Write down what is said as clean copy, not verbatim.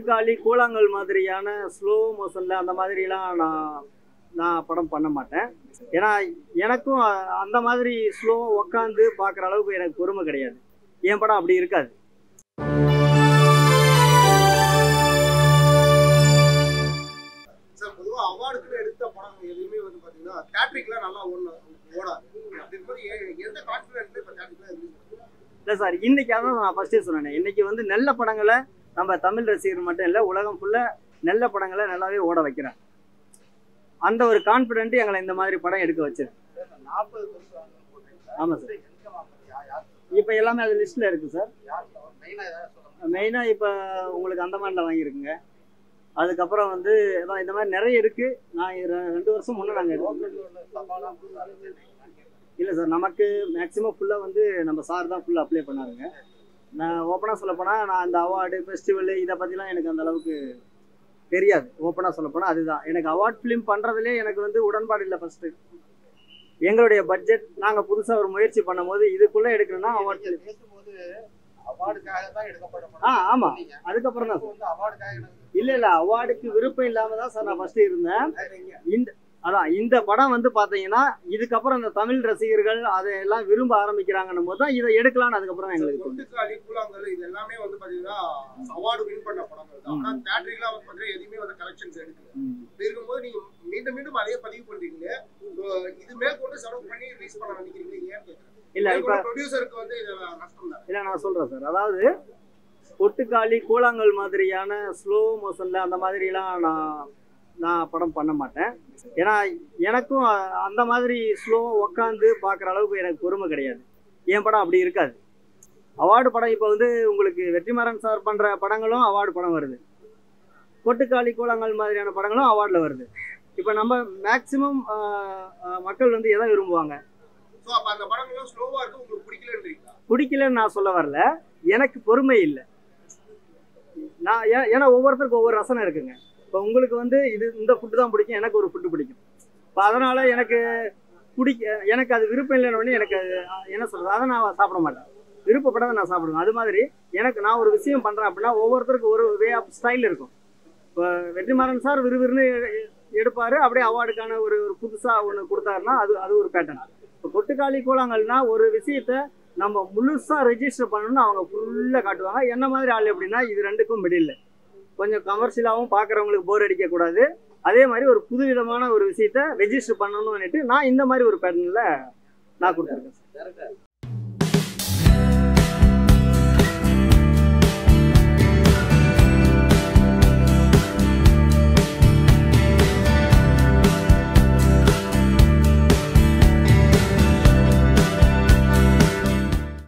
பொட்டுக்காளி கூழாங்கல் மாதிரியான ஸ்லோ மோஷனில் அந்த மாதிரிலாம் நான் படம் பண்ண மாட்டேன். ஏன்னா எனக்கும் அந்த மாதிரி ஸ்லோவாக உக்காந்து பார்க்குற அளவுக்கு எனக்கு பொறுமை கிடையாது. என் படம் அப்படி இருக்காது. சார், பொதுவாக அவார்டுக்குன்னு எடுத்த படம் எதுவுமே வந்து பார்த்தீங்கன்னா தேட்ரிக்லாம் நல்லா ஓடாது. அப்படிங்கும்போது எந்த கான்ஃபிடென்ட்ல இப்போ தேட்ரிக்லாம் இல்லை சார், இன்னைக்கு அதான் நான் ஃபர்ஸ்டே சொன்னேன். இன்னைக்கு வந்து நல்ல படங்களை நம்ம தமிழ் ரசிகர் மட்டும் இல்லை, உலகம் ஃபுல்லாக நல்ல படங்களை நல்லாவே ஓட வைக்கிறேன். அந்த ஒரு கான்ஃபிடென்ட் எங்களை இந்த மாதிரி படம் எடுக்க வச்சிருக்கு. ஆமாம் சார், இப்போ எல்லாமே அது லிஸ்ட்டில் இருக்குது சார். மெயினாக இப்போ உங்களுக்கு அந்தமானில் வாங்கியிருக்குங்க. அதுக்கப்புறம் வந்து இந்த மாதிரி நிறைய இருக்குது. நான் 2 வருஷம் முன்னே நாங்கள் எடுத்தோம். இல்லை சார், நமக்கு மேக்ஸிமம் ஃபுல்லாக வந்து நம்ம சார் தான் ஃபுல்லாக அப்ளை பண்ணாருங்க. நான் ஓப்பனாக சொல்லப்போனால் நான் அந்த அவார்டு ஃபெஸ்டிவலு இதை பற்றிலாம் எனக்கு அந்த அளவுக்கு தெரியாது. ஓப்பனாக சொல்லப்போனால் அதுதான் எனக்கு அவார்ட் ஃபிலிம் பண்ணுறதுலே எனக்கு வந்து உடன்பாடு இல்லை. ஃபஸ்ட்டு எங்களுடைய பட்ஜெட் நாங்கள் புதுசாக ஒரு முயற்சி பண்ணும் போது இதுக்குள்ளே எடுக்கணும்னா அவார்ட் ஆமாம், அதுக்கப்புறம் தான் சார். இல்லை அவார்டுக்கு விருப்பம் இல்லாமல் தான் சார் நான் ஃபஸ்ட்டு இருந்தேன். இந்த படம் வந்து பார்த்தீங்கன்னா இதுக்கப்புறம் இந்த தமிழ் ரசிகர்கள் அதையெல்லாம் விரும்ப ஆரம்பிக்கிறாங்கன்னும் போது தான் இதை எடுக்கலான்னு அதுக்கப்புறம் எங்களுக்கு பொட்டுக்காளி கூழாங்கல் இது எல்லாமே வந்து பார்த்தீங்கன்னா அவார்டு வின் பண்ண படங்கள் தான். ஆனால் தேட்ரிக்லாம் வந்து பார்த்தீங்கன்னா எதுவுமே வந்து கலெக்ஷன்ஸ் எடுக்கல. இருக்கும்போது நீங்கள் மீண்டும் மீண்டும் அதே பதிவு பண்ணுறீங்க. இது மேற்கொண்டு செலவு பண்ணி ரிலீஸ் பண்ண நினைக்கிறீங்க, ஏன் கேட்குறேன்? இல்லை, இப்போ ப்ரொடியூசருக்கு வந்து இதில் நஷ்டம் தான். இல்லை, நான் சொல்கிறேன் சார். அதாவது பொட்டுக்காளி கூழாங்கல் மாதிரியான ஸ்லோ மோஷனில் அந்த மாதிரிலாம் நான் படம் பண்ண மாட்டேன். ஏன்னா எனக்கும் அந்த மாதிரி ஸ்லோவாக உக்காந்து பார்க்குற அளவுக்கு எனக்கு பொறுமை கிடையாது. என் படம் அப்படி இருக்காது. அவார்டு படம் இப்போ வந்து உங்களுக்கு வெற்றிமாறன் சார் பண்ணுற படங்களும் அவார்டு படம் வருது. பொட்டுக்காளி கூழாங்கல் மாதிரியான படங்களும் அவார்டில் வருது. இப்போ நம்ம மேக்சிமம் மக்கள் வந்து எதை விரும்புவாங்க? பிடிக்கலன்னு நான் சொல்ல வரல, எனக்கு பொறுமை இல்லை. நான் ஏன்னா ஒவ்வொருத்தருக்கும் ஒவ்வொரு ரசனை இருக்குங்க. இப்போ உங்களுக்கு வந்து இந்த ஃபுட்டு தான் பிடிக்கும், எனக்கு ஒரு ஃபுட்டு பிடிக்கும். இப்போ அதனால் எனக்கு அது விருப்பம் இல்லைன்னு எனக்கு என்ன சொல்கிறது, அதை நான் சாப்பிட மாட்டேன். விருப்பப்படாத நான் சாப்பிடுவேன். அது மாதிரி நான் ஒரு விஷயம் பண்ணுறேன் அப்படின்னா ஒவ்வொருத்தருக்கும் ஒரு வே ஆஃப் ஸ்டைல் இருக்கும். இப்போ வெற்றிமாறன் சார் விறுவிறுன்னு எடுப்பார், அப்படியே அவார்டுக்கான ஒரு புதுசாக ஒன்று கொடுத்தாருன்னா அது ஒரு பேட்டர்ன். இப்போ பொட்டுக்காளி கூழாங்கல்னா ஒரு விஷயத்தை நம்ம முழுசாக ரெஜிஸ்டர் பண்ணணும்னு அவங்க ஃபுல்லாக காட்டுவாங்க. என்ன மாதிரி ஆள் எப்படின்னா இது ரெண்டுக்கும் மிடில் கொஞ்சம் கமர்ஷியலாகவும் பார்க்குறவங்களுக்கு போர் அடிக்கக்கூடாது. அதே மாதிரி ஒரு புதுவிதமான ஒரு விஷயத்த ரெஜிஸ்டர் பண்ணணும்னுட்டு நான் இந்த மாதிரி ஒரு பேட்டர்னில் நான் கொடுத்துருக்கேன் சார்.